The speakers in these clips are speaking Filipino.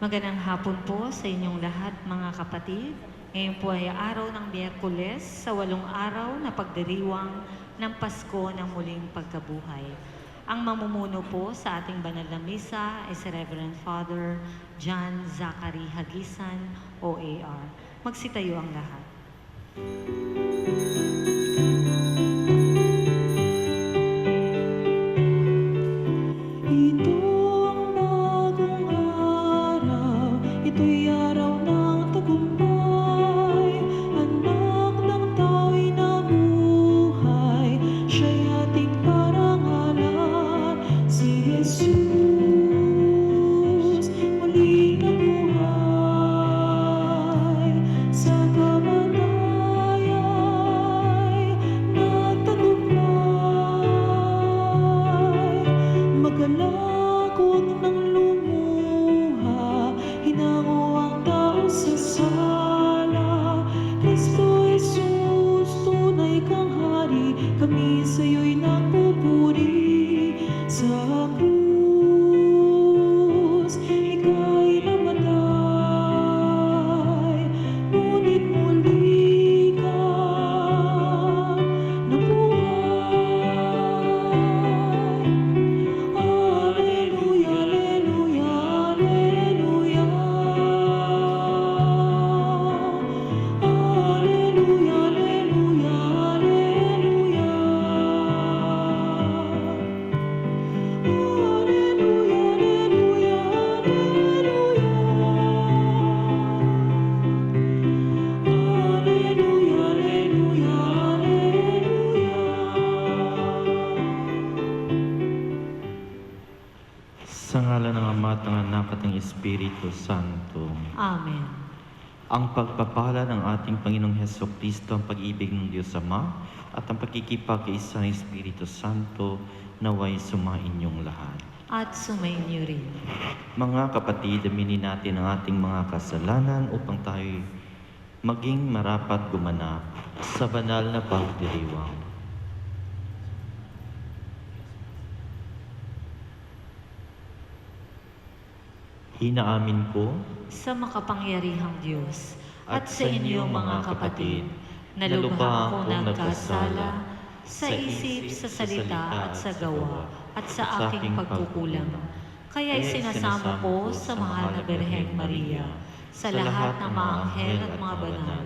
Magandang hapon po sa inyong lahat mga kapatid. Ngayon po ay araw ng Miyerkules sa 8 araw na pagdiriwang ng Pasko ng muling pagkabuhay. Ang mamumuno po sa ating banal na misa ay si Reverend Father John Zachary Hagisan, OAR. Magsitayo ang lahat. Ito'y araw ng tagumpay, anak ng tao'y nabuhay, siya'y ating parangalan, si Jesus muling nabuhay, sa kamatayay nagtagumpay. Magalak, huwag nang lumuha, hinango ang tao sa sala. Kristo Jesus, tunay kang hari, kami sa'yo'y nagpupuri. Sa krus, ika'y namatay, ngunit muli kang nabuhay. Alleluia, alleluia, alleluia. Alleluia, alleluia, alleluia. Alleluia, alleluia, alleluia. Alleluia, alleluia, alleluia. Sa ngalan ng Ama at ng Anak at ng Espiritu Santo. Amen. Ang pagpapala ng ating Panginoong Hesukristo, ang pag-ibig ng Diyos Ama, at ang pagkikipag-isa ng Espiritu Santo, naway sumainyong lahat. At sumainyo rin. Mga kapatid, aminin natin ang ating mga kasalanan upang tayo maging marapat gumanap sa banal na pagdiriwang. Inaamin ko Sa makapangyarihang Diyos at sa inyo mga kapatid, na lubha akong nagkasala sa isip, sa salita at sa gawa at sa aking pagkukulang. Kaya'y sinasamo ko sa mahal na Birheng Maria, sa lahat ng mga anghel at mga banal,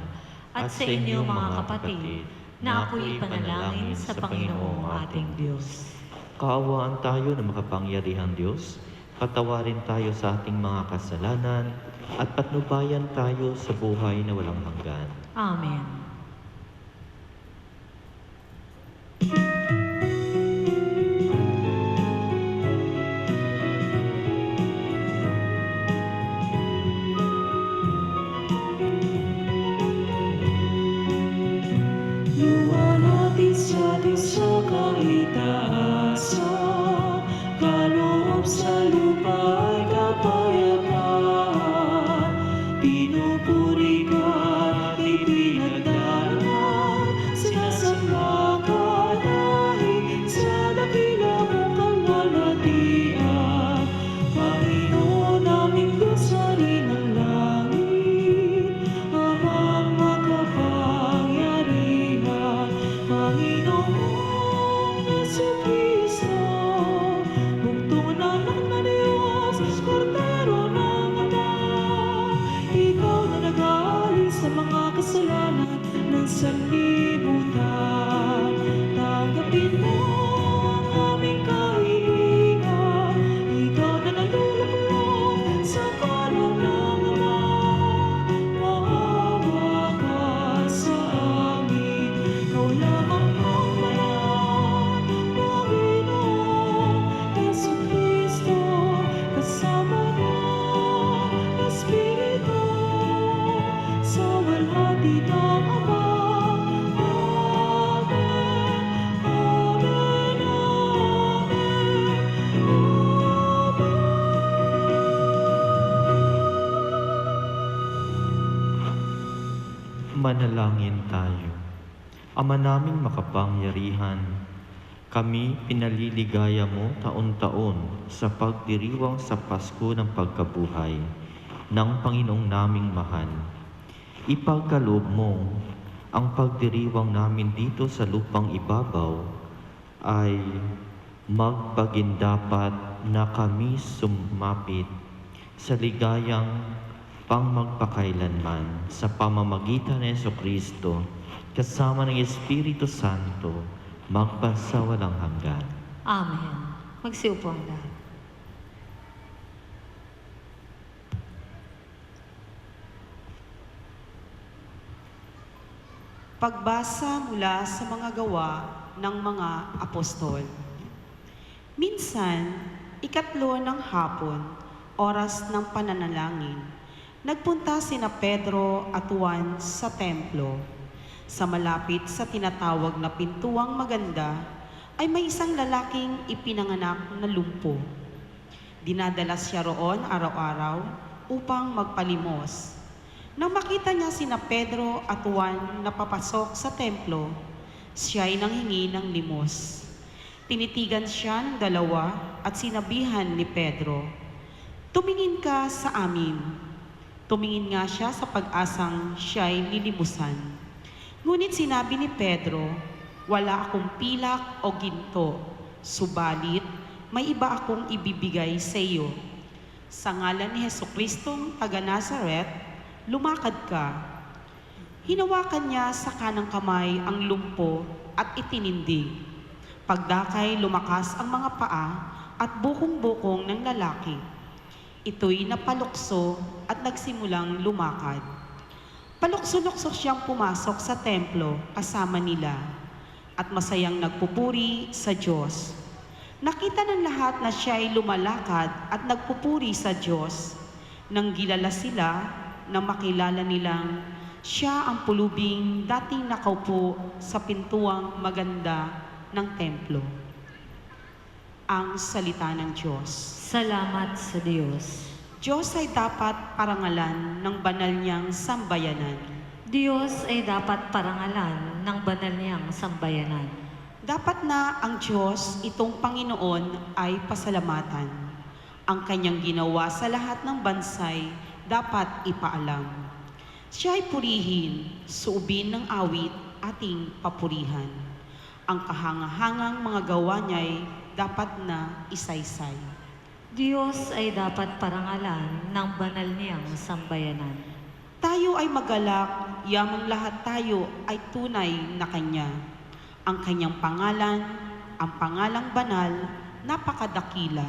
at sa inyo mga kapatid, na ako'y panalangin sa Panginoong ating Diyos. kaawaan tayo ng makapangyarihang Diyos, patawarin tayo sa ating mga kasalanan, at patnubayan tayo sa buhay na walang hanggan. Amen. Luwalhati sa atin sa kaitaasan, kaloob sa lupa ay kapayapaan. Pinupuri ka at ipinagdarama, sinasamba ka dahil sa dakila mong kalwalhatian. Panginoon naming Diyos, Hari ng langit, Amang makapangyarihan, Panginoong Jesucristo, bugtong na anak na Diyos, Kordero ng Ama. Ikaw na nag-aalis sa mga kasalanan ng sanlibutan, tanggapin mo ang aming kahilingan. Ikaw na nalulupong sa kaloob ng Ama, maawa ka sa amin. Ikaw lamang ang bayan, Panginoong Jesucristo, kasama ng Espiritu, sa walhati ng Ama. Amen, amen, amen. Manalangin tayo. Ama naming makapangyarihan, kami pinaliligaya mo taon-taon sa pagdiriwang sa Pasko ng pagkabuhay. ng Panginoong naming mahal. Ipagkaloob mo ang pagdiriwang namin dito sa lupang ibabaw ay magpagindapat na kami sumapit sa ligayang pangmagpakailanman sa pamamagitan ni Jesucristo kasama ng Espiritu Santo magpasawalang hanggan. Amen. Magsiupo ang lahat. Pagbasa mula sa mga gawa ng mga apostol. Minsan, 3 ng hapon, oras ng pananalangin, nagpunta sina Pedro at Juan sa templo. Sa malapit sa tinatawag na pintuang maganda, ay may isang lalaking ipinanganak na lumpo. Dinadala siya roon araw-araw upang magpalimos. Nang makita niya sina Pedro at Juan na papasok sa templo, siya ay nanghingi ng limos. Tinitigan siya ng dalawa at sinabihan ni Pedro, "Tumingin ka sa amin." Tumingin nga siya sa pag-asang siya ay lilimusan. Ngunit sinabi ni Pedro, "Wala akong pilak o ginto, subalit may iba akong ibibigay sa iyo. Sa ngalan ni Jesucristong taga Nazaret, lumakad ka." Hinawakan niya sa kanang kamay ang lumpo at itinindig. Pagdakay lumakas ang mga paa at bukong-bukong ng lalaki. Ito'y napalukso at nagsimulang lumakad. Palukso-lukso siyang pumasok sa templo kasama nila at masayang nagpupuri sa Diyos. Nakita ng lahat na siya ay lumalakad at nagpupuri sa Diyos. Nang gilala sila, na makilala nilang siya ang pulubing dating nakaupo sa pintuang maganda ng templo. Ang salita ng Diyos. Salamat sa Diyos. Diyos ay dapat parangalan ng banal niyang sambayanan. Diyos ay dapat parangalan ng banal niyang sambayanan. Dapat na ang Diyos, itong Panginoon, ay pasalamatan. Ang kanyang ginawa sa lahat ng bansay dapat ipaalam. Siya ay purihin, suubin ng awit, ating papurihan. Ang kahangahangang mga gawa niya'y dapat na isaysay. Diyos ay dapat parangalan ng banal niyang sambayanan. Tayo ay magalak, yamang lahat tayo ay tunay na Kanya. Ang Kanyang pangalan, ang pangalang banal, napakadakila.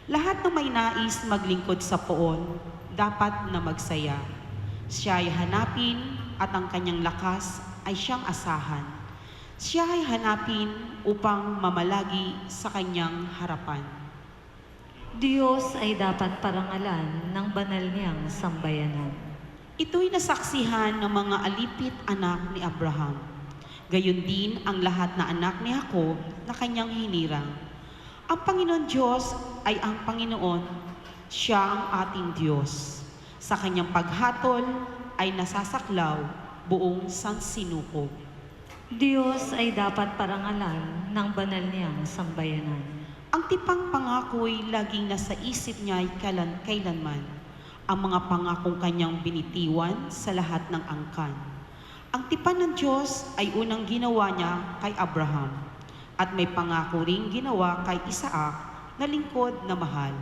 Lahat ng may nais maglingkod sa poon, dapat na magsaya. Siya ay hanapin at ang kanyang lakas ay siyang asahan. Siya ay hanapin upang mamalagi sa kanyang harapan. Diyos ay dapat parangalan ng banal niyang sambayanan. Ito'y nasaksihan ng mga alipit anak ni Abraham. Gayon din ang lahat na anak ni Jacob na kanyang hinirang. Ang Panginoon Diyos ay ang Panginoon, siya ang ating Diyos. Sa kanyang paghatol ay nasasaklaw buong sansinukob. Diyos ay dapat parangalan ng banal niyang sambayanan. Ang tipang pangako'y laging nasa isip niya ay kailanman. Ang mga pangakong kanyang binitiwan sa lahat ng angkan. Ang tipan ng Diyos ay unang ginawa niya kay Abraham at may pangako ring ginawa kay Isaac na lingkod na mahal.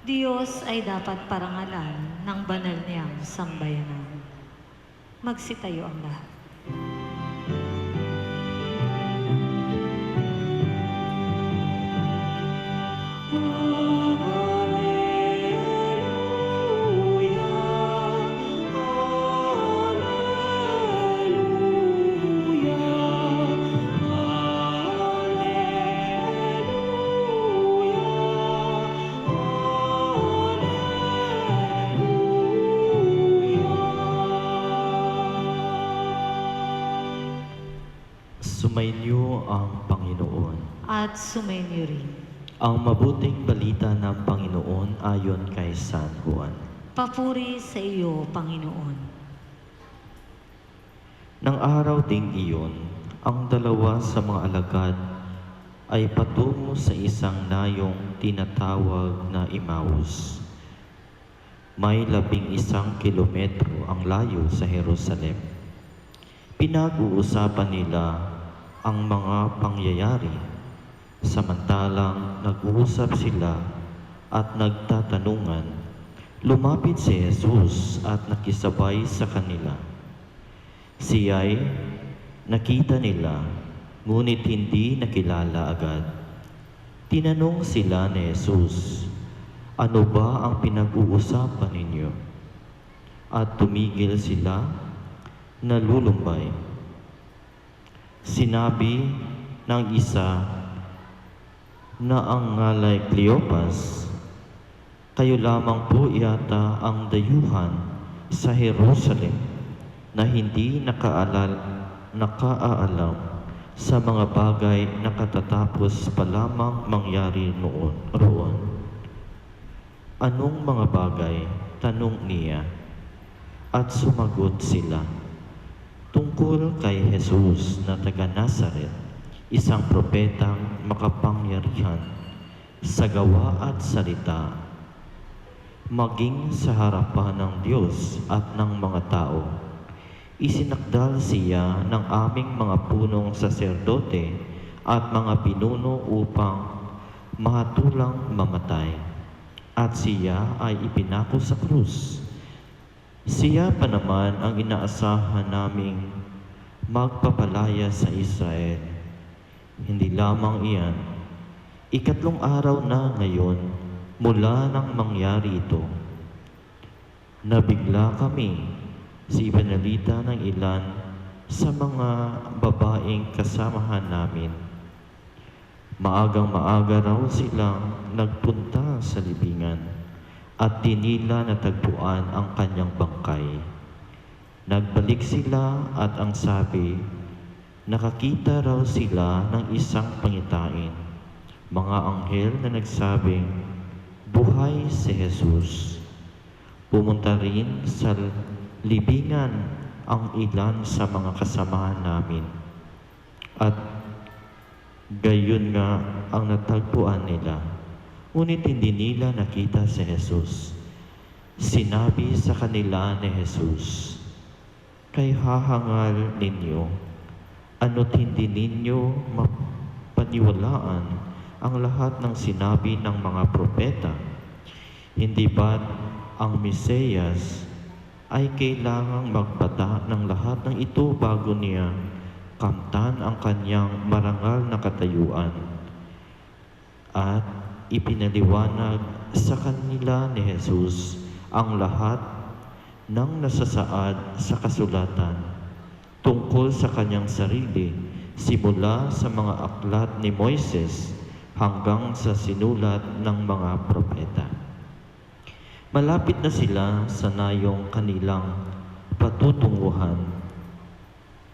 Diyos ay dapat parangalan ng banal niyang sambayanan. Magsitayo ang lahat. Sumainyo ang Panginoon. At sumainyo rin. Ang mabuting balita ng Panginoon ayon kay San Juan. Papuri sa iyo, Panginoon. Nang araw ding iyon, ang dalawa sa mga alagad ay patungo sa isang layong tinatawag na Emmaus. May 11 kilometro ang layo sa Jerusalem. Pinag-uusapan nila ang mga pangyayari, samantalang nag-uusap sila at nagtatanungan. Lumapit si Jesus at nakisabay sa kanila. Siya'y nakita nila, ngunit hindi nakilala agad. Tinanong sila ni Jesus, "Ano ba ang pinag-uusapan ninyo?" At tumigil sila, nalulumbay. Sinabi ng isa na ang ngalay Cleopas, "Kayo lamang po yata ang dayuhan sa Jerusalem na hindi nakaalam sa mga bagay na katatapos pa lamang mangyari roon." "Anong mga bagay?" tanong niya. At sumagot sila, "Tungkol kay Jesus na taga Nazaret, isang propetang makapangyarihan sa gawa at salita, maging sa harapan ng Diyos at ng mga tao. Isinakdal siya ng aming mga punong saserdote at mga pinuno upang mahatulang mamatay, at siya ay ipinako sa krus. Siya pa naman ang inaasahan naming magpapalaya sa Israel. Hindi lamang iyan, 3 araw na ngayon mula nang mangyari ito. Nabigla kami sa ibinalita ng ilan sa mga babaeng kasamahan namin. Maagang-maaga raw silang nagpunta sa libingan at di nila natagpuan ang kanyang bangkay. Nagbalik sila at ang sabi, nakakita raw sila ng isang pangitain, mga anghel na nagsabing, buhay si Jesus. Pumunta rin sa libingan ang ilan sa mga kasamahan namin, at gayon nga ang natagpuan nila. Ngunit hindi nila nakita si Jesus. Sinabi sa kanila ni Jesus, kay hahangal ninyo, ano't hindi ninyo mapaniwalaan ang lahat ng sinabi ng mga propeta? Hindi ba't ang Mesiyas ay kailangang magpata ng lahat ng ito bago niya kamtan ang kanyang marangal na katayuan? At ipinaliwanag sa kanila ni Jesus ang lahat ng nasasaad sa kasulatan tungkol sa kanyang sarili, simula sa mga aklat ni Moises hanggang sa sinulat ng mga propeta. Malapit na sila sa nayong kanilang patutunguhan,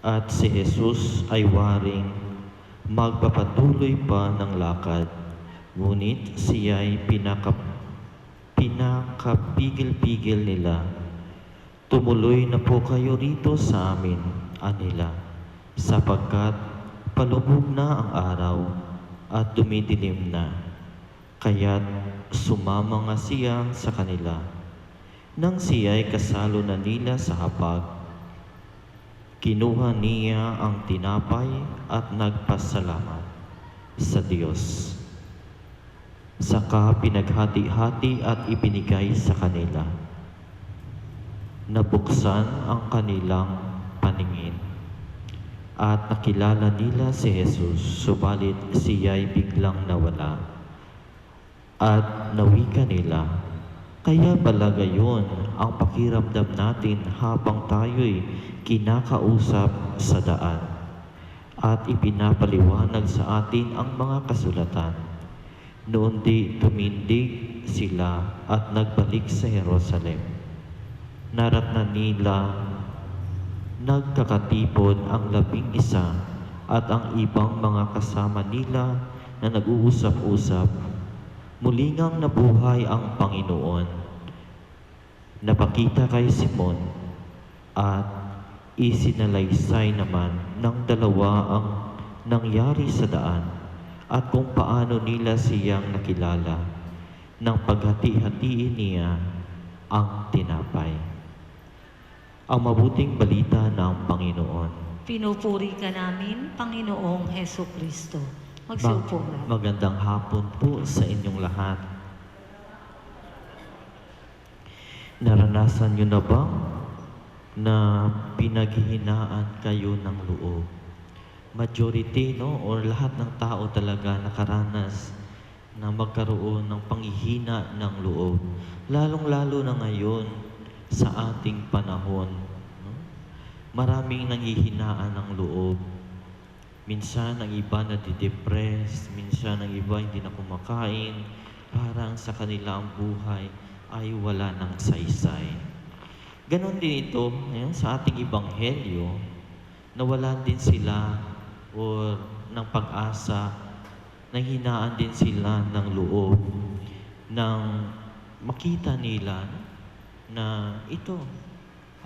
at si Jesus ay waring magpapatuloy pa ng lakad, ngunit siya'y pinakapigil-pigil nila. Tumuloy na po kayo rito sa amin, anila, sapagkat palubog na ang araw at dumidilim na. Kaya't sumama nga siya sa kanila. Nang siya'y kasalo na nila sa hapag, kinuha niya ang tinapay at nagpasalamat sa Diyos. Saka pinaghati-hati at ibinigay sa kanila. Nabuksan ang kanilang paningin at nakilala nila si Jesus, subalit siya'y biglang nawala. At nawika nila, kaya pala gayon ang pakiramdam natin habang tayo'y kinakausap sa daan, at ipinapaliwanag sa atin ang mga kasulatan. Noon di tumindig sila at nagbalik sa Jerusalem. Naratnan nila nagkakatipon ang 11 at ang ibang mga kasama nila na nag-uusap-usap. Muli ngang nabuhay ang Panginoon. Napakita kay Simon at isinalaysay naman ng dalawa ang nangyari sa daan at kung paano nila siyang nakilala. Nang paghati-hatiin niya ang tinapay. Ang mabuting balita ng Panginoon. Pinupuri ka namin, Panginoong Heso Kristo. Magsiupo na. Magandang hapon po sa inyong lahat. Naranasan nyo na ba na pinaghihinaan kayo ng loob? Majority, no? Or lahat ng tao talaga nakaranas na magkaroon ng panghihina ng loob. Lalong-lalo na ngayon sa ating panahon. No? Maraming nanghihinaan ng loob. Minsan ang iba nadidepress, minsan ang iba hindi na kumakain, parang sa kanilang buhay ay wala ng saysay. Ganon din ito sa ating ebanghelyo, nawalan din sila o ng pag-asa, nanghinaan din sila ng loob, nang makita nila na ito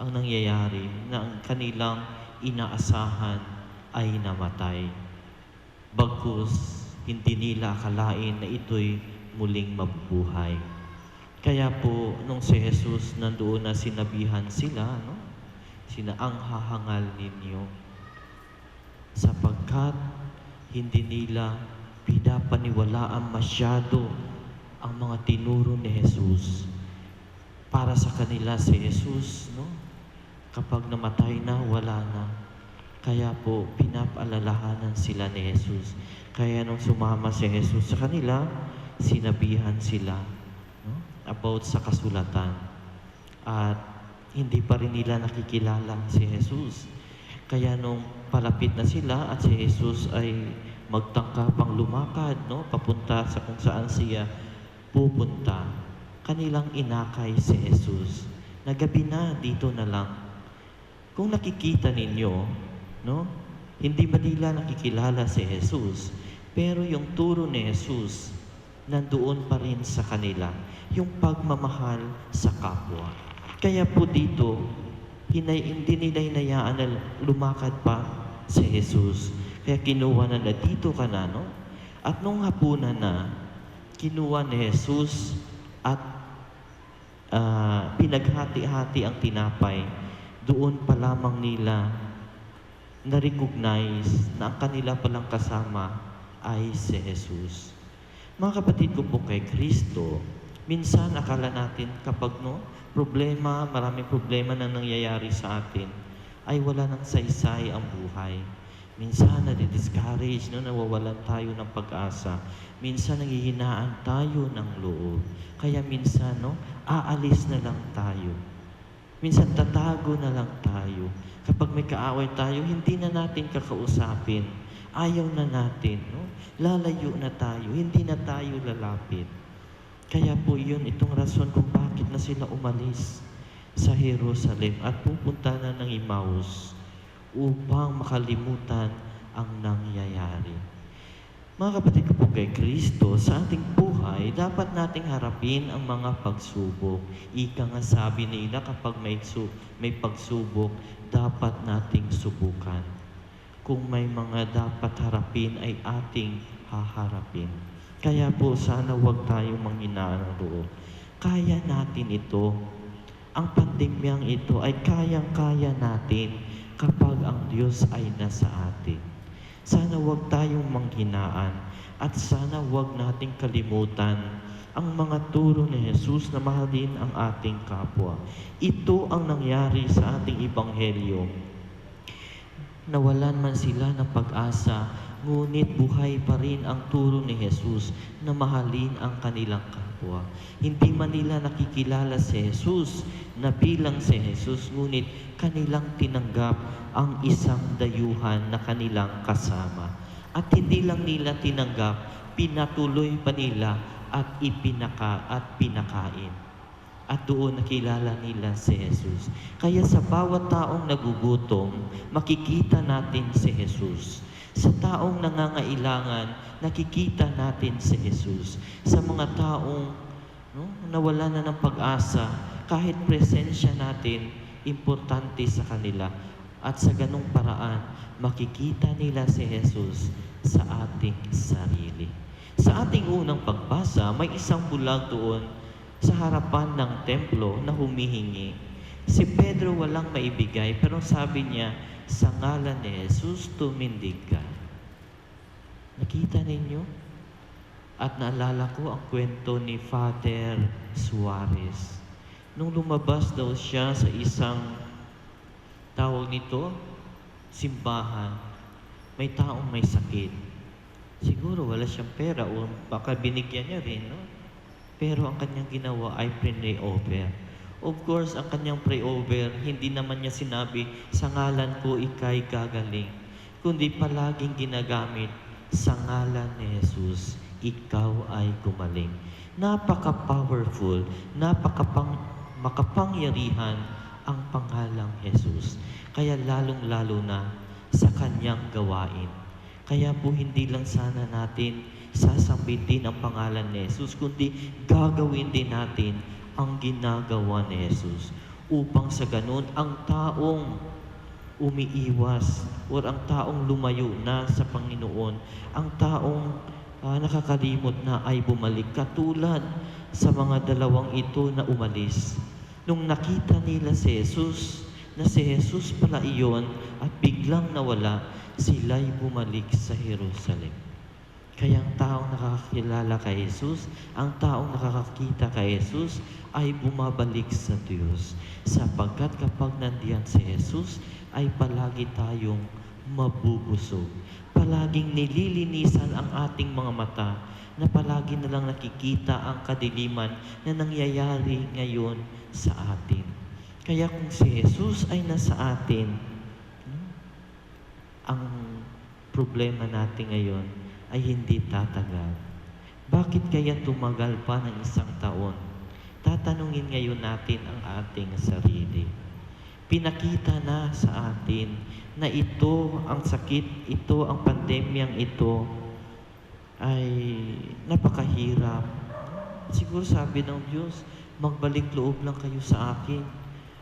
ang nangyayari, na ang kanilang inaasahan ay namatay. Bagkus, hindi nila akalain na ito'y muling mabubuhay. Kaya po, nung si Jesus nandoon na sinabihan sila, no? Ang hahangal ninyo, sapagkat hindi nila pinapaniwalaan masyado ang mga tinuro ni Jesus. Para sa kanila si Jesus, no? Kapag namatay na, wala na. Kaya po, pinapaalalahanan sila ni Jesus. Kaya nung sumama si Jesus sa kanila, sinabihan sila, no? About sa kasulatan. At hindi pa rin nila nakikilala si Jesus. Kaya nung palapit na sila at si Jesus ay magtangkapang lumakad, no? Papunta sa kung saan siya pupunta, kanilang inakay si Jesus. Nagabi na, dito na lang. Kung nakikita ninyo, no? Hindi ba nila nakikilala si Jesus? Pero yung turo ni Jesus, nandoon pa rin sa kanila. Yung pagmamahal sa kapwa. Kaya po dito, hindi nila hinayaan na lumakad pa si Jesus. Kaya kinuha na dito ka na, no? At nung hapunan na, kinuha ni Jesus at pinaghati-hati ang tinapay. Doon pa lamang nila na-recognize na ang kanila palang kasama ay si Jesus. Mga kapatid ko po kay Kristo, minsan akala natin kapag maraming problema na nangyayari sa atin, ay wala nang saysay ang buhay. Minsan nadi-discourage, nawawalan tayo ng pag-asa. Minsan nanghihinaan tayo ng loob. Kaya minsan, aalis na lang tayo. Minsan tatago na lang tayo. Kapag may kaaway tayo, hindi na natin kakausapin. Ayaw na natin, lalayo na tayo, hindi na tayo lalapit. Kaya po yun, itong rason kung bakit na sila umalis sa Jerusalem at pupunta na ng Emmaus upang makalimutan ang nangyayari. Mga kapatid ko po kay Kristo, sa ating buhay, dapat nating harapin ang mga pagsubok. Ika nga sabi nila, kapag may pagsubok, dapat nating subukan. Kung may mga dapat harapin, ay ating haharapin. Kaya po, sana huwag tayong manghinaan ng loob. Kaya natin ito. Ang pandemyang ito ay kayang-kaya natin kapag ang Diyos ay nasa atin. Sana huwag tayong manghinaan at sana huwag nating kalimutan ang mga turo ni Jesus na mahalin ang ating kapwa. Ito ang nangyari sa ating ebanghelyo. Nawalan man sila ng pag-asa, ngunit buhay pa rin ang turo ni Jesus na mahalin ang kanilang kapwa. Hindi man nila nakikilala si Jesus na bilang si Jesus, ngunit kanilang tinanggap ang isang dayuhan na kanilang kasama. At hindi lang nila tinanggap, pinatuloy pa nila at pinakain. At doon nakilala nila si Jesus. Kaya sa bawat taong nagugutom, makikita natin si Jesus. Sa taong nangangailangan, nakikita natin si Jesus. Sa mga taong nawala na ng pag-asa, kahit presensya natin, importante sa kanila. At sa ganung paraan, makikita nila si Jesus sa ating sarili. Sa ating unang pagbasa, may isang bulag doon sa harapan ng templo na humihingi. Si Pedro walang maibigay, pero sabi niya, sa ngalan ni Jesus, tumindig ka. Nakita ninyo? At naalala ko ang kwento ni Father Suarez. Nung lumabas daw siya sa isang tawag nito, simbahan, may taong may sakit. Siguro wala siyang pera o baka binigyan niya rin, no? Pero ang kanyang ginawa ay pray over. Of course, ang kanyang pray over, hindi naman niya sinabi, sa ngalan ko ika'y gagaling. Kundi palaging ginagamit, sa ngalan ni Jesus, ikaw ay gumaling. Napaka-powerful, makapangyarihan ang pangalang Jesus. Kaya lalong-lalo na sa kanyang gawain. Kaya po hindi lang sana natin sasambitin ang pangalan ni Jesus, kundi gagawin din natin ang ginagawa ni Jesus. Upang sa ganun, ang taong umiiwas o ang taong lumayo na sa Panginoon, ang taong nakakalimot na ay bumalik. Katulad sa mga dalawang ito na umalis. Nung nakita nila si Jesus, na si Jesus pala iyon at biglang nawala, sila'y bumalik sa Jerusalem. Kaya ang taong nakakakilala kay Jesus, ang taong nakakakita kay Jesus, ay bumabalik sa Diyos. Sapagkat kapag nandiyan si Jesus, ay palagi tayong mabubusog. Palaging nililinisan ang ating mga mata, na palagi na lang nakikita ang kadiliman na nangyayari ngayon sa atin. Kaya kung si Jesus ay nasa atin, ang problema natin ngayon ay hindi tatagal. Bakit kaya tumagal pa ng isang taon? Tatanungin ngayon natin ang ating sarili. Pinakita na sa atin na ito ang sakit, ito ang pandemyang ito ay napakahirap. Siguro sabi ng Diyos, magbalik loob lang kayo sa akin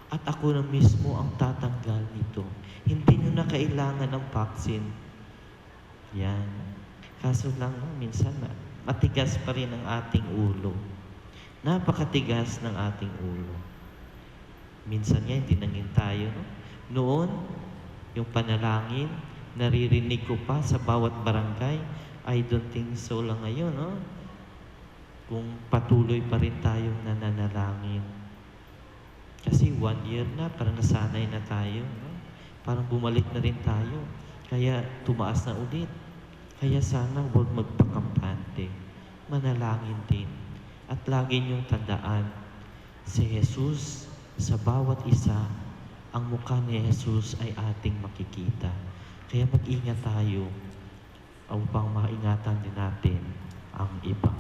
at ako na mismo ang tatanggal nito. Hindi nyo na kailangan ng vaccine. Yan. Kaso lang, minsan matigas pa rin ang ating ulo. Napakatigas ng ating ulo. Minsan nga, hindi nangin tayo. No? Noon, yung panalangin, naririnig ko pa sa bawat barangay, I don't think so lang ngayon. No? Kung patuloy pa rin tayong nananalangin. Kasi 1 year na, parang nasanay na tayo. No? Parang bumalik na rin tayo. Kaya tumaas na ulit. Kaya sana huwag magpakampante. Manalangin din. At lagi niyong tandaan, si Jesus, sa bawat isa, ang mukha ni Jesus ay ating makikita. Kaya mag-ingat tayo upang maingatan din natin ang iba.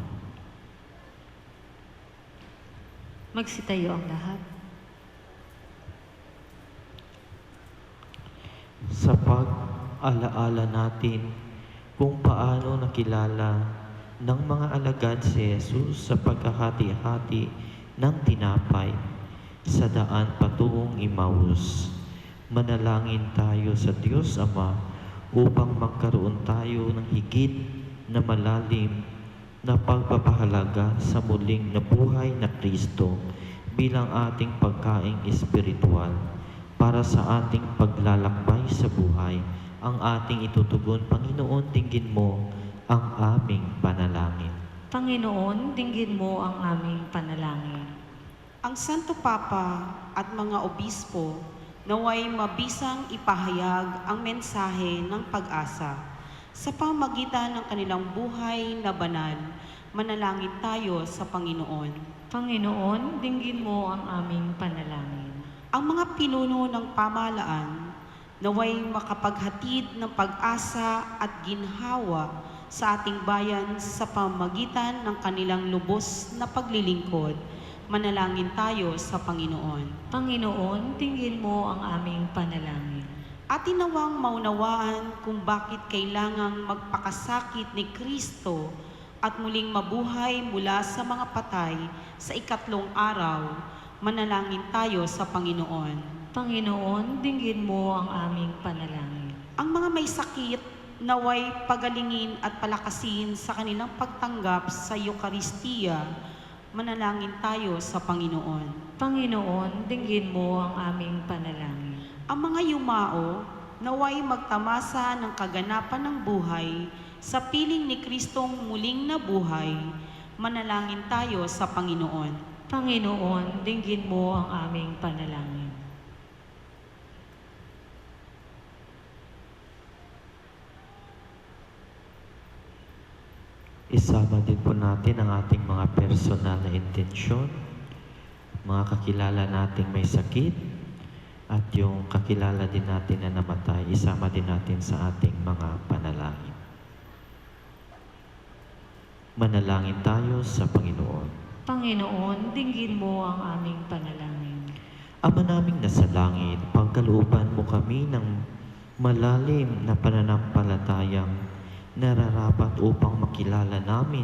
Magsitayo ang lahat. Sa pag-alaala natin kung paano nakilala ng mga alagad si Jesus sa pagkahati-hati ng tinapay sa daan patungong Emmaus. Manalangin tayo sa Diyos Ama upang magkaroon tayo ng higit na malalim na pagpapahalaga sa muling nabuhay na Kristo bilang ating pagkaing espiritual para sa ating paglalakbay sa buhay. Ang ating itutugon, Panginoon, dinggin mo ang aming panalangin. Panginoon, dinggin mo ang aming panalangin. Ang Santo Papa at mga obispo naway mabisang ipahayag ang mensahe ng pag-asa. Sa pamagitan ng kanilang buhay na banal, manalangin tayo sa Panginoon. Panginoon, dinggin mo ang aming panalangin. Ang mga pinuno ng pamahalaan naway makapaghatid ng pag-asa at ginhawa sa ating bayan sa pamagitan ng kanilang lubos na paglilingkod. Manalangin tayo sa Panginoon. Panginoon, dinggin mo ang aming panalangin. Atin nawang maunawaan kung bakit kailangang magpakasakit ni Kristo at muling mabuhay mula sa mga patay sa ikatlong araw. Manalangin tayo sa Panginoon. Panginoon, dinggin mo ang aming panalangin. Ang mga may sakit, naway pagalingin at palakasin sa kanilang pagtanggap sa Eukaristiya Manalangin tayo sa Panginoon. Panginoon, dinggin mo ang aming panalangin. Ang mga yumao, naway magtamasa ng kaganapan ng buhay sa piling ni Kristong muling nabuhay. Manalangin tayo sa Panginoon. Panginoon, dinggin mo ang aming panalangin. Isama din po natin ang ating mga personal na intensyon, mga kakilala nating may sakit, at yung kakilala din natin na namatay, isama din natin sa ating mga panalangin. Manalangin tayo sa Panginoon. Panginoon, dinggin mo ang aming panalangin. Ama naming nasa langit, pagkalooban mo kami ng malalim na pananampalatayang nararapat upang makilala namin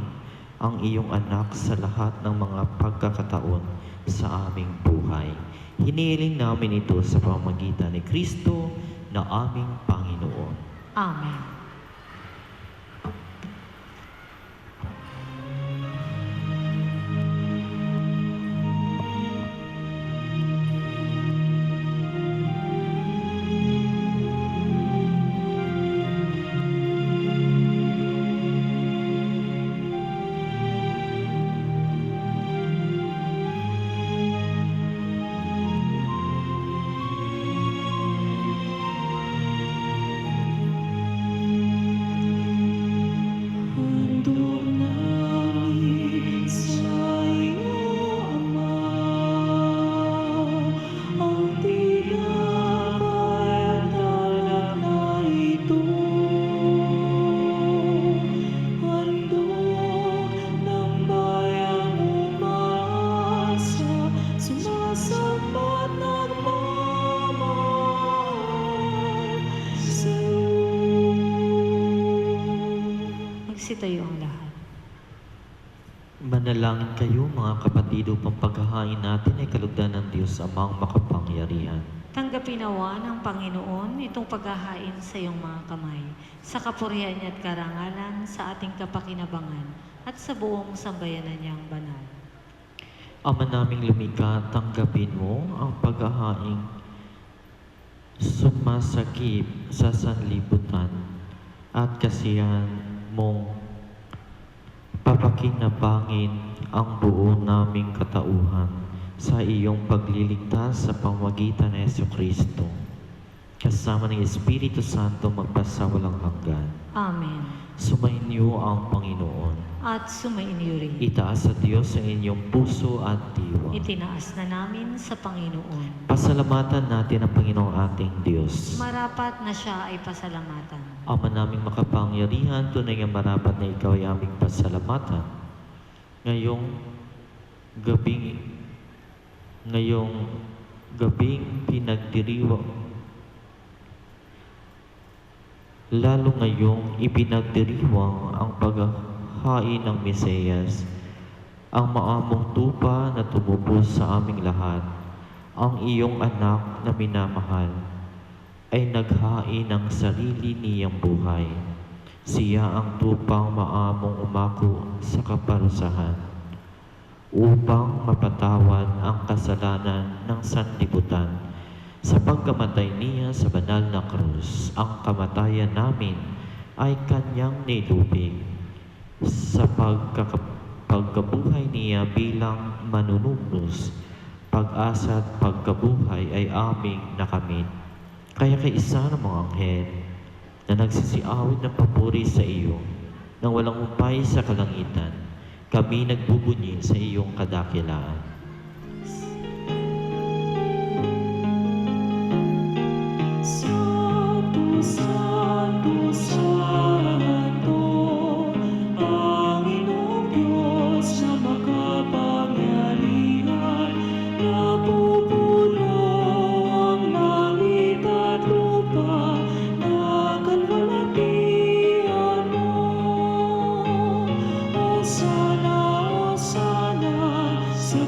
ang iyong anak sa lahat ng mga pagkakataon sa aming buhay. Hinihiling namin ito sa pamamagitan ni Kristo na aming Panginoon. Amen. Handog namin sa iyo, Ama, ang tinapay at alak na ito. Handog ng bayang umaasa, sumasambat nagmamahal sa'yo. Magsitayo ang lahat. Manalangin kayo mga kapatid upang paghahain natin ay kalugdan ng Diyos Amang makapangyarihan. Tanggapin nawa ng Panginoon itong paghahain sa iyong mga kamay, sa kapurihan niya at karangalan, sa ating kapakinabangan, at sa buong sambayanan niyang banal. Ama naming lumikha, tanggapin mo ang paghahaing sumasakip sa sanlibutan at kasiyahan mong papakinabangin ang buo naming katauhan sa iyong pagliligtas sa pamamagitan ng Jesucristo. Kasama ng Espiritu Santo magpasawalang hanggan. Amen. Sumainyo ang Panginoon. At sumainyo rin. Itaas sa Diyos ang inyong puso at diwa. Itinaas na namin sa Panginoon. Pasalamatan natin ang Panginoong ating Diyos. Marapat na siya ay pasalamatan. Ama naming makapangyarihan, tunay nga marapat na ikaw ay aming pasalamatan. Ngayong gabing pinagdiriwang, lalo ngayong ipinagdiriwang ang paghahain ng Mesiyas, ang maamong tupa na tumubos sa aming lahat, ang iyong anak na minamahal, ay naghain ng sarili niyang buhay. Siya ang tupang maamong umako sa kaparusahan upang mapatawad ang kasalanan ng sanlibutan. Sa pagkamatay niya sa banal na krus, ang kamatayan namin ay kanyang nilubig. Sa pagkabuhay niya bilang manunubos, pag-asa at pagkabuhay ay aming nakamit. Kaya kay isa ng mga anghel na nagsisiawit ng papuri sa iyo, nang walang umpay sa kalangitan, kami nagbubunyi sa iyong kadakilaan. Santo, Santo, Santo, Panginoong Diyos na makapangyarihan, napupuno ang langit at lupa, nakalwalhatian mo. Hosana, Hosana, sa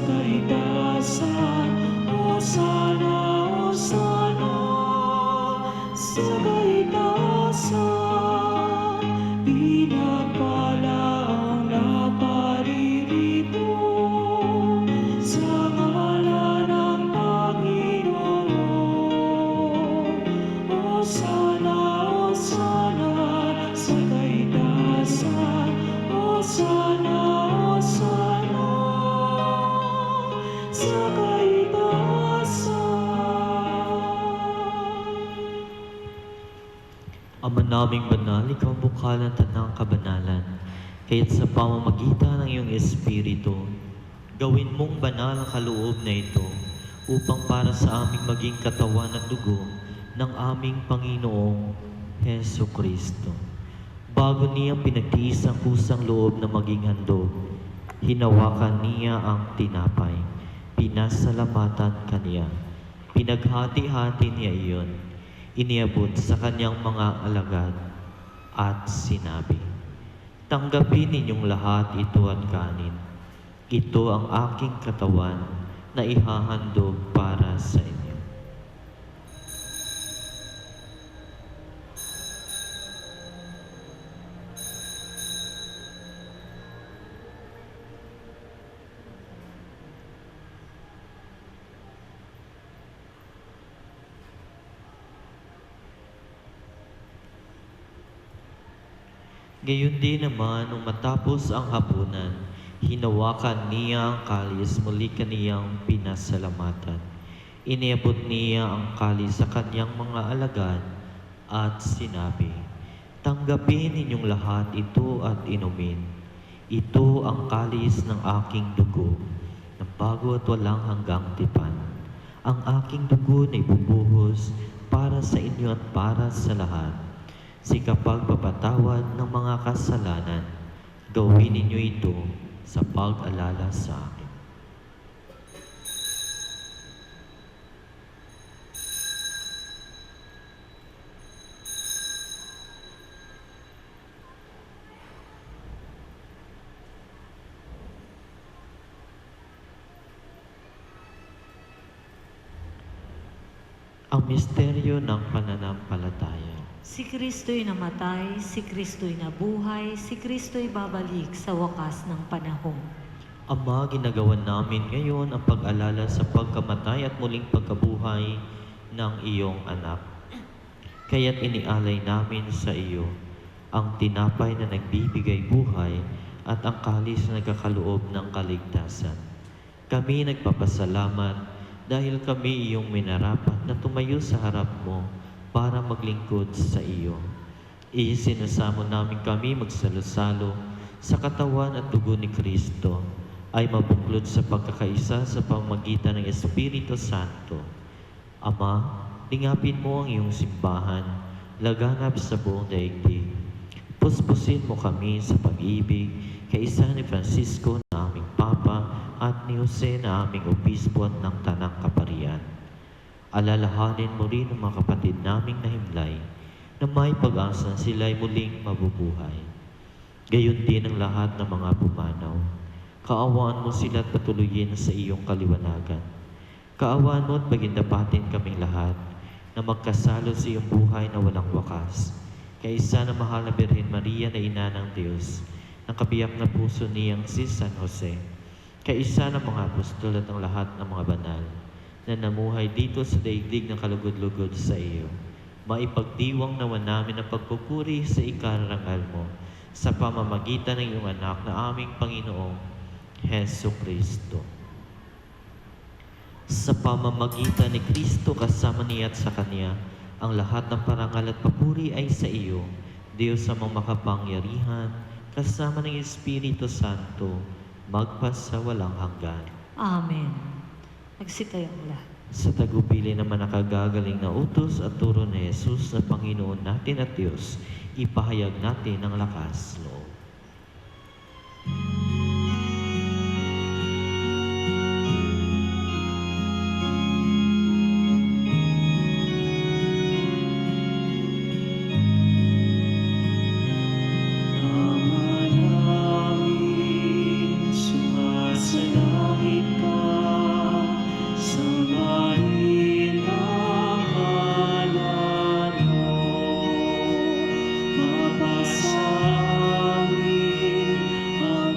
naming banal, ikaw ang bukal ng tanang kabanalan. Kaya't sa pamamagitan ng iyong Espiritu, gawin mong banal ang kaloob na ito upang para sa aming maging katawan at dugo ng aming Panginoong Heso Kristo. Bago niya pinagtiis ang kusang loob na maging handog, hinawakan niya ang tinapay, pinasalamatan kaniya, pinaghati-hati niya iyon, iniabot sa kanyang mga alagad at sinabi, "Tanggapin ninyong lahat ito at kanin. Ito ang aking katawan na ihahandog para sa inyo." Gayon din naman, nung matapos ang hapunan, hinawakan niya ang kalis, muli kaniyang pinasalamatan. Iniabot niya ang kalis sa kanyang mga alagad at sinabi, "Tanggapin ninyong lahat ito at inumin. Ito ang kalis ng aking dugo, ng bago at walang hanggang tipan. Ang aking dugo na ibubuhos para sa inyo at para sa lahat. Sa kapagpapatawad ng mga kasalanan, gawin ninyo ito sa pag-alala sa akin." Ang misteryo ng pananampalataya. Si Kristo'y namatay, si Kristo'y nabuhay, si Kristo'y babalik sa wakas ng panahon. Ama, ginagawa namin ngayon ang pag-alala sa pagkamatay at muling pagkabuhay ng iyong anak. Kaya't inialay namin sa iyo ang tinapay na nagbibigay buhay at ang kalis na nagkakaloob ng kaligtasan. Kami nagpapasalamat dahil kami iyong minarapat na tumayo sa harap mo para maglingkod sa iyo. Isinasamo namin kami magsalo-salo sa katawan at dugo ni Kristo ay mabuklod sa pagkakaisa sa pamamagitan ng Espiritu Santo. Ama, lingapin mo ang iyong simbahan, laganap sa buong daigdig. Puspusin mo kami sa pag-ibig, kaisa ni Francisco na aming Papa at ni Jose na aming Obispo at ng Tanang Kaparian. Alalahanin mo rin ang mga kapatid naming nahimlay na may pag-asa sila'y muling mabubuhay. Gayon din ang lahat ng mga pumanaw. Kaawaan mo sila at patuloyin sa iyong kaliwanagan. Kaawaan mo at pagindapatin kaming lahat na magkasalo sa iyong buhay na walang wakas. Kaisa na mahal na Birhen Maria na Ina ng Diyos, ng kabiyak na puso niyang si San Jose. Kaisa ng mga apostol at ang lahat ng mga banal na namuhay dito sa daigdig ng kalugod-lugod sa iyo. Maipagdiwang naman namin ang pagpupuri sa ikarangal mo sa pamamagitan ng iyong anak na aming Panginoong Heso Kristo. Sa pamamagitan ni Kristo kasama niya at sa Kanya, ang lahat ng parangal at papuri ay sa iyo, Diyos sa mga makapangyarihan, kasama ng Espiritu Santo, magpasawalang hanggan. Amen. Magsitayong lahat. Sa tagupili naman nakagagaling na utos at turo ni Jesus na Panginoon natin at Diyos, ipahayag natin ang lakas loob. Mapasa amin ang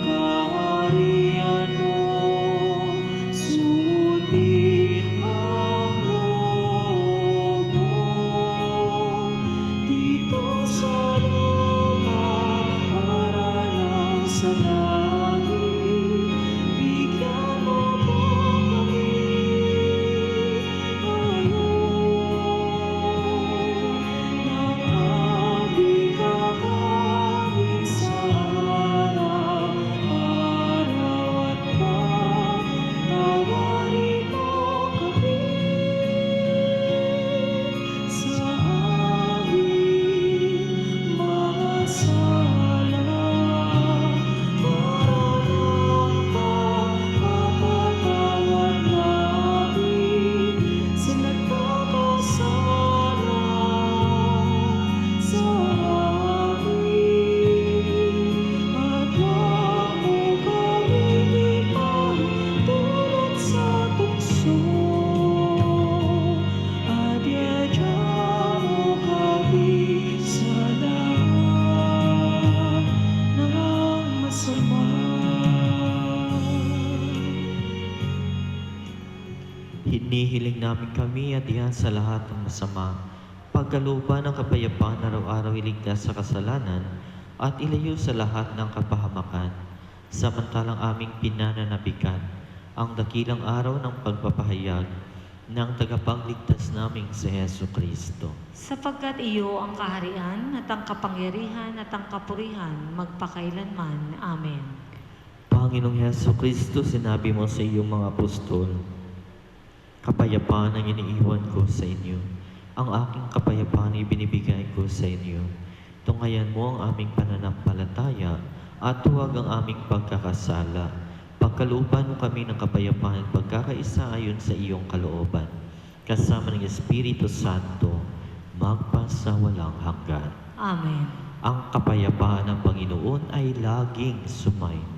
Hinihiling namin kami at iyan sa lahat ng masama, pagkalooban ng kapayapaan araw-araw iligtas sa kasalanan at ilayo sa lahat ng kapahamakan, samantalang aming pinananabikan ang dakilang araw ng pagpapahayag ng tagapagligtas naming si Hesu Kristo. Sapagkat iyo ang kaharian at ang kapangyarihan at ang kapurihan magpakailanman. Amen. Panginoong Hesu Kristo, sinabi mo sa iyong mga apostol, kapayapaan ang iniiwan ko sa inyo. Ang aking kapayapaan ay binibigay ko sa inyo. Tunghayan mo ang aming pananampalataya at huwag ang aming pagkakasala. Pagkalooban mo kami ng kapayapaan at pagkakaisa ayon sa iyong kalooban. Kasama ng Espiritu Santo, magpasawalang hanggan. Amen. Ang kapayapaan ng Panginoon ay laging sumainyo.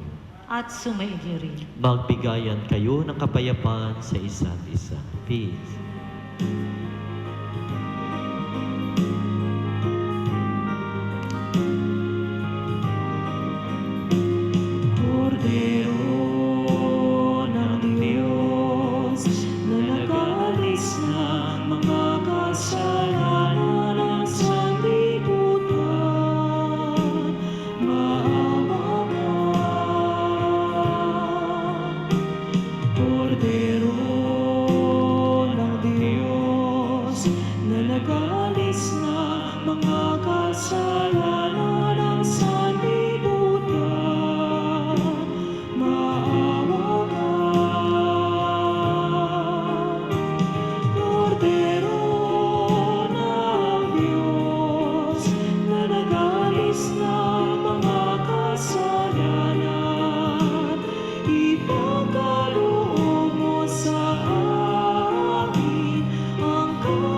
At sumaiyo rin. Magbigayan kayo ng kapayapaan sa isa't isa. Peace. Kordero ng Diyos na nag-alis ng mga kasalanan ng sanlibutan, maawa ka. Kordero ng Diyos na nag-alis ng mga kasalanan ng sanlibutan, maawa ka. Kordero ng Diyos na nag-alis ng mga kasalanan, ipagkaloob mo sa amin ang kapayapaan.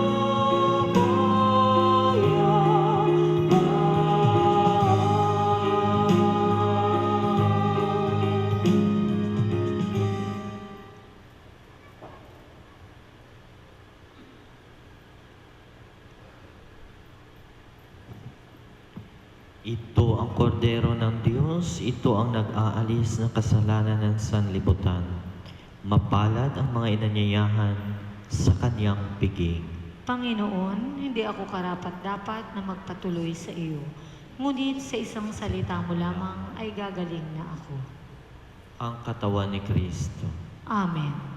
Ito ang kordero ng Diyos, ito ang nag-aalis ng kasalanan ng sanlibutan. Mapalad ang mga inanyayahan sa kanyang piging. Panginoon, hindi ako karapat-dapat na magpatuloy sa iyo. Ngunit sa isang salita mo lamang ay gagaling na ako. Ang katawan ni Kristo. Amen.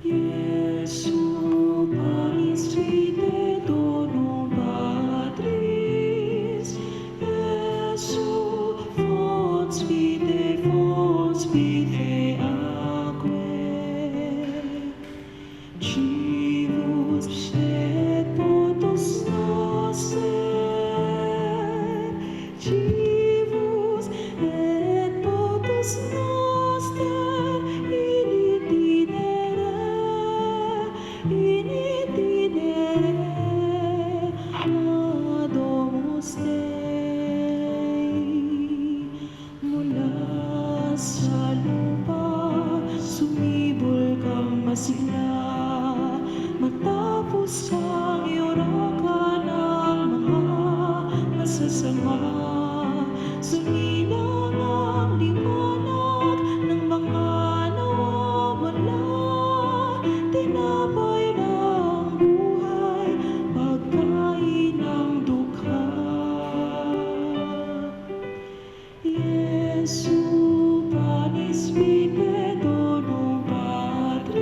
Jesu, panis fide donum Patris, Jesu, fons vitae aquae, Divus et potus noster, Divus et potus noster, in itinere adomus Dei. Mula sa lupa, sumibol kang masigla, matapos kang iurakan ng mga masasama. Sumilang ang liwanag ng mga nawawala, tinapay ng buhay, pagkain ng dukha. Jesu, panis vitae donum Patris,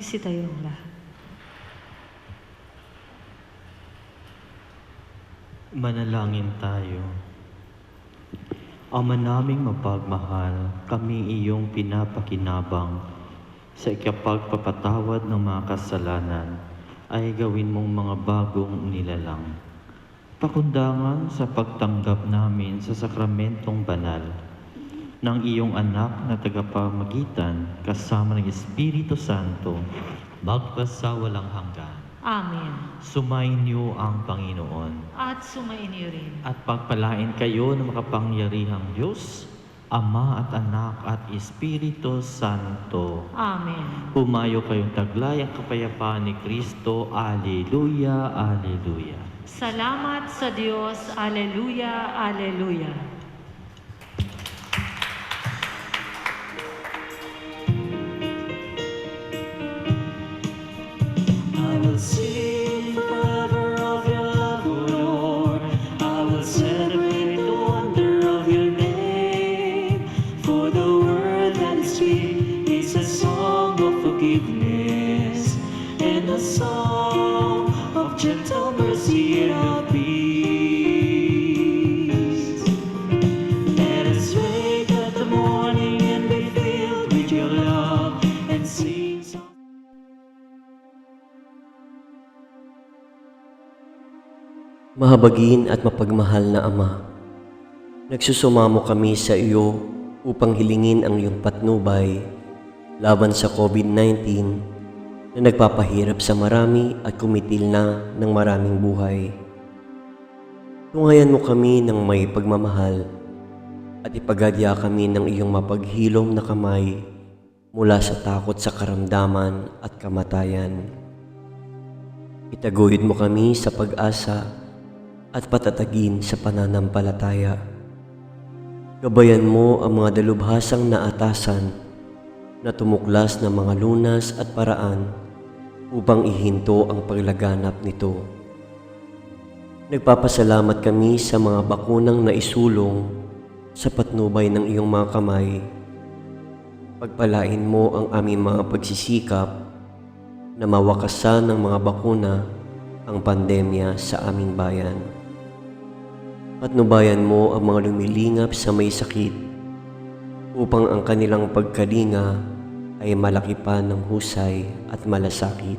Magsitayong lahat. Manalangin tayo. Ama naming mapagmahal, kami iyong pinapakinabang sa ikapagpapatawad ng mga kasalanan ay gawin mong mga bagong nilalang. Pakundangan sa pagtanggap namin sa sakramentong banal ng iyong anak na tagapamagitan kasama ng Espiritu Santo, magpasawalang hanggan. Amen. Sumainyo ang Panginoon At sumainyo rin. at pagpalain kayo ng makapangyarihang Diyos, Ama at Anak at Espiritu Santo. Amen. Pumayo kayong taglay ang kapayapaan ni Kristo. Alleluia, alleluia. Salamat sa Diyos. Alleluia, alleluia. I will sing forever of your love, O Lord. I will celebrate the wonder of your name. For the word that is sweet is a song of forgiveness and a song of gentle mercy and of peace. Let us wake at the morning and be filled with your love and sing songs. Mahabagin at mapagmahal na Ama, nagsusumamo kami sa iyo upang hilingin ang iyong patnubay laban sa COVID-19 na nagpapahirap sa marami at kumitil na ng maraming buhay. Tungayan mo kami ng may pagmamahal at ipagadya kami ng iyong mapaghilom na kamay mula sa takot sa karamdaman at kamatayan. Itaguyod mo kami sa pag-asa at patatagin sa pananampalataya. Gabayan mo ang mga dalubhasang naatasan na tumuklas ng mga lunas at paraan upang ihinto ang paglaganap nito. Nagpapasalamat kami sa mga bakunang naisulong sa patnubay ng iyong mga kamay. Pagpalain mo ang aming mga pagsisikap na mawakasan ng mga bakuna ang pandemya sa aming bayan. Patnubayan mo ang mga lumilingap sa may sakit upang ang kanilang pagkalinga ay malaki pa ng husay at malasakit.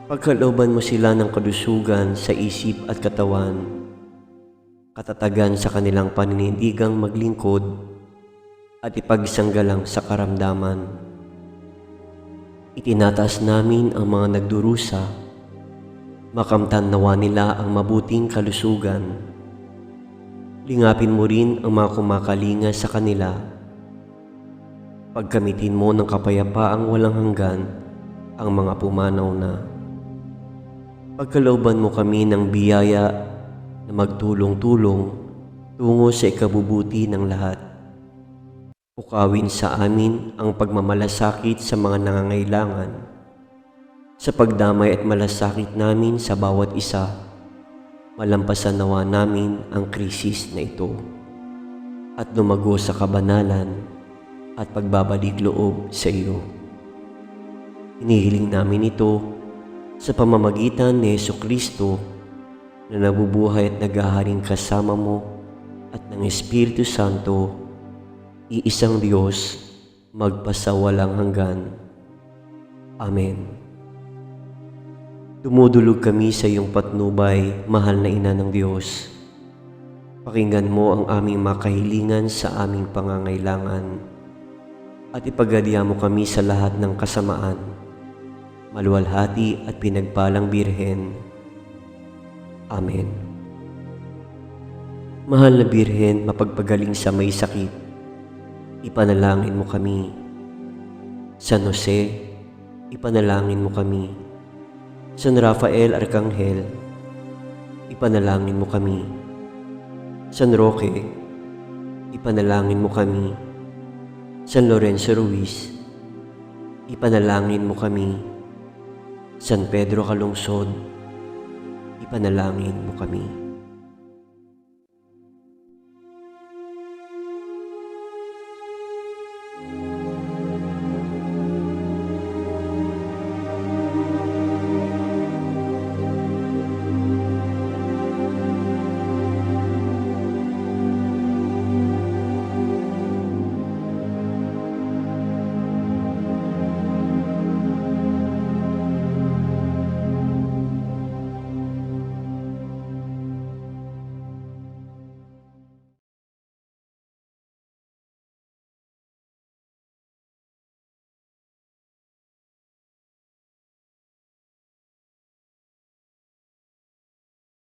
Pagkalooban mo sila ng kalusugan sa isip at katawan, katatagan sa kanilang paninindigang maglingkod at ipagsanggalang sa karamdaman. Itinataas namin ang mga nagdurusa, makamtan nawa nila ang mabuting kalusugan. Lingapin mo rin ang mga kumakalinga sa kanila. Pagkamitin mo ng kapayapaang walang hanggan ang mga pumanaw na. Pagkalooban mo kami ng biyaya na magtulong-tulong tungo sa ikabubuti ng lahat. Pukawin sa amin ang pagmamalasakit sa mga nangangailangan. Sa pagdamay at malasakit namin sa bawat isa, malampasan nawa namin ang krisis na ito at lumago sa kabanalan at pagbabalik loob sa iyo. Hinihiling namin ito sa pamamagitan ni Jesucristo na nabubuhay at naghaharing kasama mo at ng Espiritu Santo, iisang Diyos, magpasawalang hanggan. Amen. Dumudulog kami sa iyong patnubay, mahal na Ina ng Diyos. Pakinggan mo ang aming makahilingan sa aming pangangailangan at ipagalya mo kami sa lahat ng kasamaan. Maluwalhati at pinagpalang Birhen. Amen. Mahal na Birhen, mapagpagaling sa may sakit, ipanalangin mo kami. San Jose, ipanalangin mo kami. San Rafael Arcangel, ipanalangin mo kami. San Roque, ipanalangin mo kami. San Lorenzo Ruiz, ipanalangin mo kami. San Pedro Calungsod, ipanalangin mo kami.